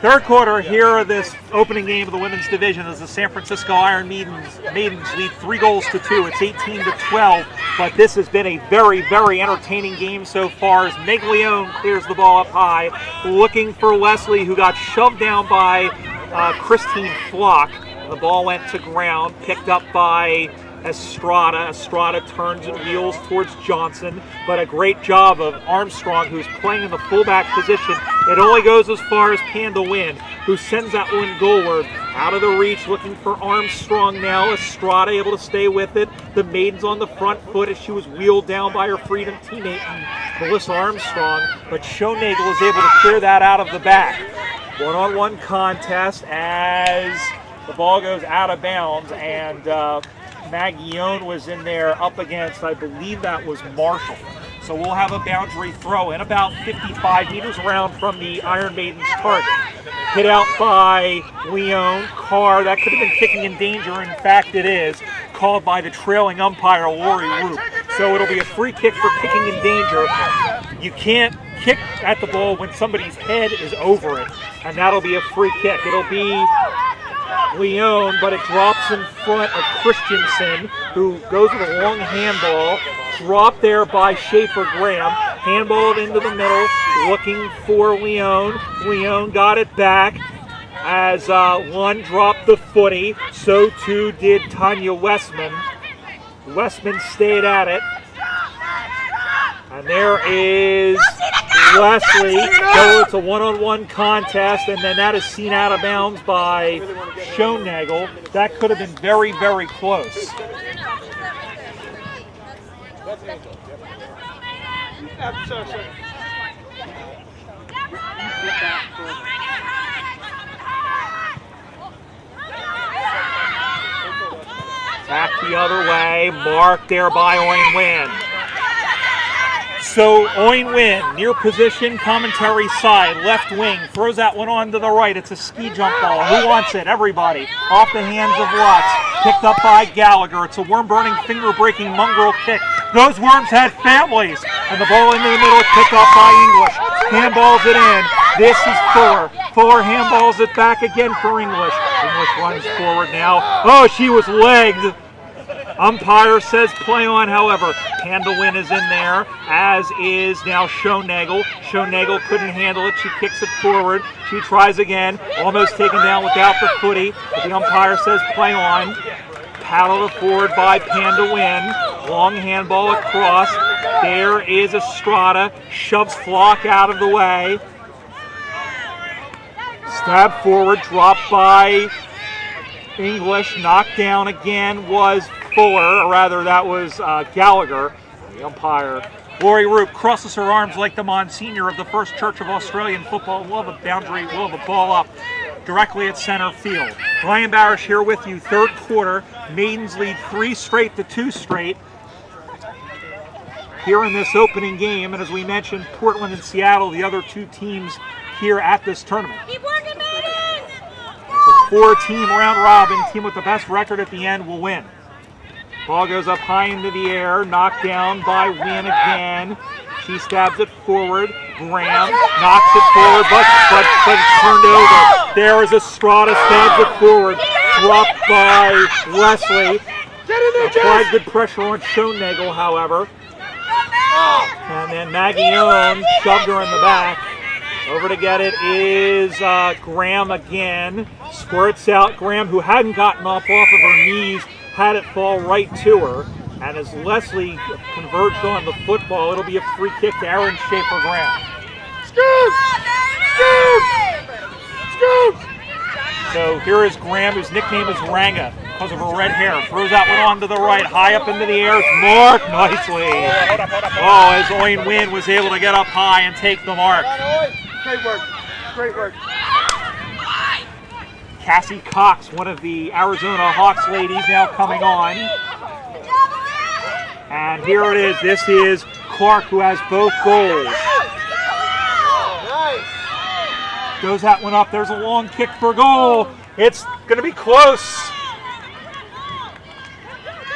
Third quarter here of this opening game of the women's division as the San Francisco Iron Maidens lead 3-2. It's 18-12, but this has been a very, very entertaining game so far as Meglione clears the ball up high, looking for Leslie, who got shoved down by Christine Flock. The ball went to ground, picked up by Estrada. Estrada turns and wheels towards Johnson, but a great job of Armstrong, who's playing in the fullback position. It only goes as far as Panda Wynn, who sends that one goalward. Out of the reach, looking for Armstrong now. Estrada able to stay with it. The Maidens on the front foot as she was wheeled down by her Freedom teammate, Melissa Armstrong, but Schoenagel is able to clear that out of the back. One-on-one contest as the ball goes out of bounds, and Meglione was in there up against, I believe that was Marshall. So we'll have a boundary throw in about 55 meters around from the Iron Maidens target. Hit out by Leone. Carr, that could have been kicking in danger. In fact, it is. Called by the trailing umpire, Lori Roop. So it'll be a free kick for kicking in danger. You can't kick at the ball when somebody's head is over it, and that'll be a free kick. It'll be Leone, but it drops in front of Christensen, who goes with a long handball. Dropped there by Schaefer Graham. Handballed into the middle, looking for Leone. Leone got it back as Lund dropped the footy. So too did Tanya Westman. Westman stayed at it. And there is Leslie. So it's a one-on-one contest, and then that is seen out of bounds by Schoenagel. That could have been very, very close. Back the other way, marked there by Owen Wynn. So Owen Wynn, near position, commentary side, left wing, throws that one on to the right. It's a ski jump ball. Who wants it? Everybody. Off the hands of Watts. Picked up by Gallagher. It's a worm-burning, finger-breaking mongrel kick. Those worms had families. And the ball into the middle, picked up by English. Handballs it in. This is Fuller. Fuller handballs it back again for English. English runs forward now. Oh, she was legged. Umpire says play on, however. Panda Wynn is in there, as is now Schoenagel. Schoenagel couldn't handle it. She kicks it forward. She tries again. Almost taken down without the footy. But the umpire says play on. Paddled forward by Panda Wynn. Long handball across. There is Estrada. Shoves Flock out of the way. Stab forward. Dropped by English. Knocked down again was Fuller, or rather that was Gallagher. The umpire, Lori Roop, crosses her arms like the Monsignor of the First Church of Australian Football. We'll have a boundary, we'll have a ball up directly at center field. Brian Barish here with you, third quarter. Maidens lead 3 straight to 2 straight here in this opening game. And as we mentioned, Portland and Seattle, the other 2 teams here at this tournament. Keep working, Maidens! It's a 4-team round robin. Team with the best record at the end will win. Ball goes up high into the air, knocked down by Wynn again. She stabs it forward. Graham knocks it forward, but it's turned over. There is Estrada, stabs it forward. Dropped by Leslie. Applied good pressure on Schoenagel, however. And then Meglione shoved her in the back. Over to get it is Graham again. Squirts out. Graham, who hadn't gotten off of her knees, had it fall right to her. And as Leslie converged on the football, it'll be a free kick to Aaron Schaefer Graham. Scoop! Scoop! Scoop! So here is Graham, whose nickname is Ranga because of her red hair. Throws that one on to the right, high up into the air. It's marked nicely. Oh, as Owen Wynn was able to get up high and take the mark. Great work. Great work. Cassie Cox, one of the Arizona Hawks ladies, now coming on. And here it is. This is Clark, who has both goals. Goes that one up. There's a long kick for goal. It's going to be close.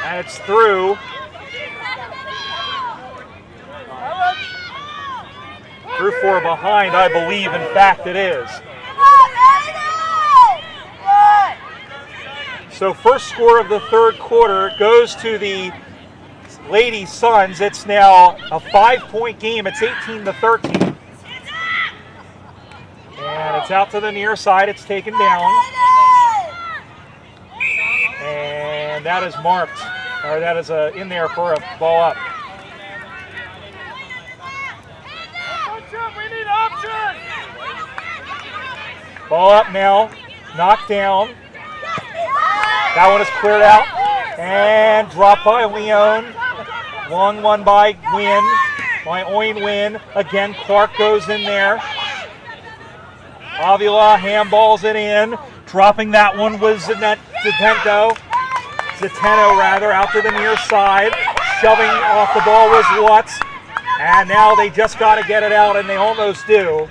And it's through. Drew 4 behind, I believe. In fact, it is. So first score of the third quarter goes to the Lady Suns. It's now a 5-point game. It's 18-13. And it's out to the near side. It's taken down. And that is marked, or that is in there for a ball up. We need options. Ball up now. Knocked down. That one is cleared out. And dropped by Leon. Long one by Wynn. By Wynn. Again, Clark goes in there. Avila handballs it in. Dropping that one was Zeteno out to the near side. Shoving off the ball was Lutz. And now they just got to get it out, and they almost do.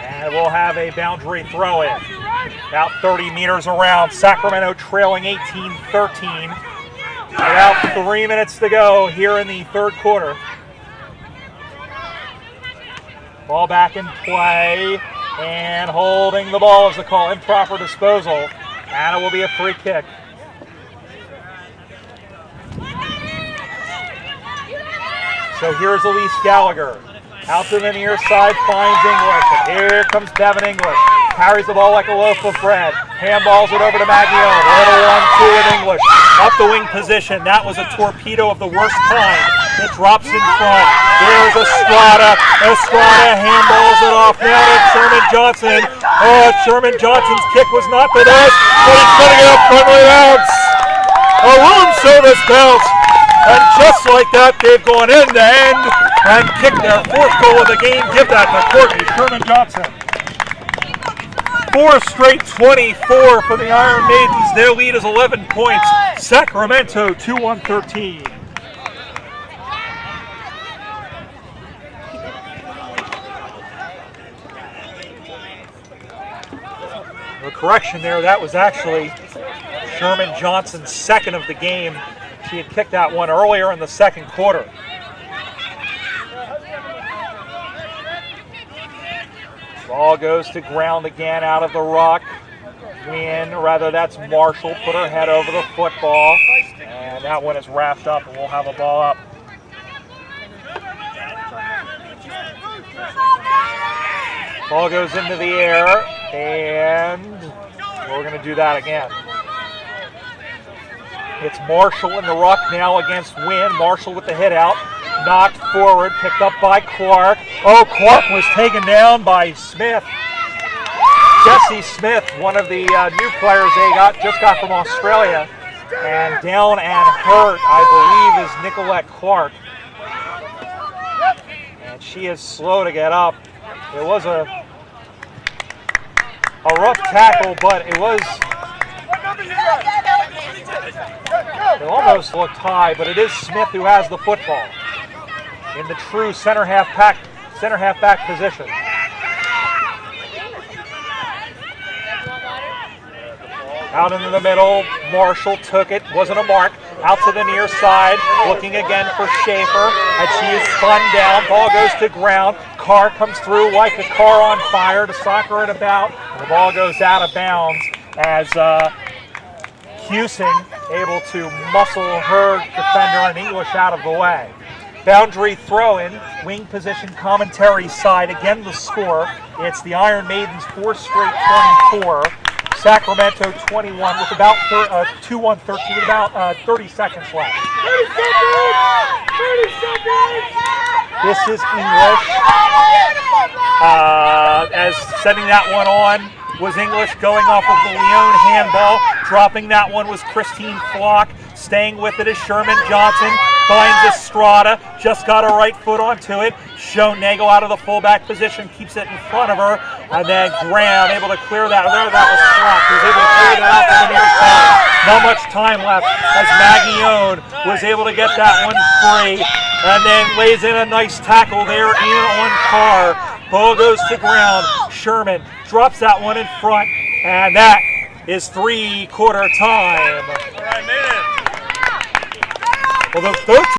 And we'll have a boundary throw in. About 30 meters around. Sacramento trailing 18-13. About 3 minutes to go here in the third quarter. Ball back in play, and holding the ball is the call. Improper disposal, and it will be a free kick. So here's Elise Gallagher. Out to the near side, finds English. And here comes Devin English. Carries the ball like a loaf of bread. Handballs it over to Maglione. Little 1-2 in English. Up the wing position. That was a torpedo of the worst kind. It drops in front. There's Estrada. Estrada handballs it off now to Sherman Johnson. Oh, Sherman Johnson's kick was not the best, but he's putting it up friendly bounce. A room service bounce. And just like that, they've gone end to end and kicked their fourth goal of the game. Give that to Courtney Sherman Johnson. 4 straight 24 for the Iron Maidens. Their lead is 11 points. Sacramento 2-1-13. A correction there, that was actually Sherman Johnson's second of the game. She had kicked that one earlier in the second quarter. Ball goes to ground again out of the ruck. That's Marshall, put her head over the football. And that one is wrapped up, and we'll have a ball up. Ball goes into the air, and we're going to do that again. It's Marshall in the ruck now against Wynn. Marshall with the hit out. Knocked forward, picked up by Clark. Oh, Clark was taken down by Smith. Jesse Smith, one of the new players they just got from Australia. And down and hurt, I believe, is Nicolette Clark. And she is slow to get up. It was a rough tackle, but it almost looked high, but it is Smith who has the football in the true center half back position. Out into the middle, Marshall took it, wasn't a mark. Out to the near side, looking again for Schaefer, and she is spun down. Ball goes to ground. Car comes through like a car on fire to soccer it about. And the ball goes out of bounds as Husing able to muscle her defender in English out of the way. Boundary throw-in, wing position commentary side. Again, the score. It's the Iron Maidens 4 straight 24. Sacramento 21 with about 2-1-13 with about 30 seconds left. 30 seconds! This is English. As setting that one on was English, going off of the Leon handball. Dropping that one was Christine Flock. Staying with it is Sherman Johnson. Finds Estrada. Just got her right foot onto it. Schoenagel out of the fullback position. Keeps it in front of her. And then Graham able to clear that. There that was Flock. He was able to clear that out from the near side. Not much time left as Maglione was able to get that one free. And then lays in a nice tackle there in on Carr. Ball goes to ground. Sherman drops that one in front. And that is 3-quarter time. All right, man. Well, the 13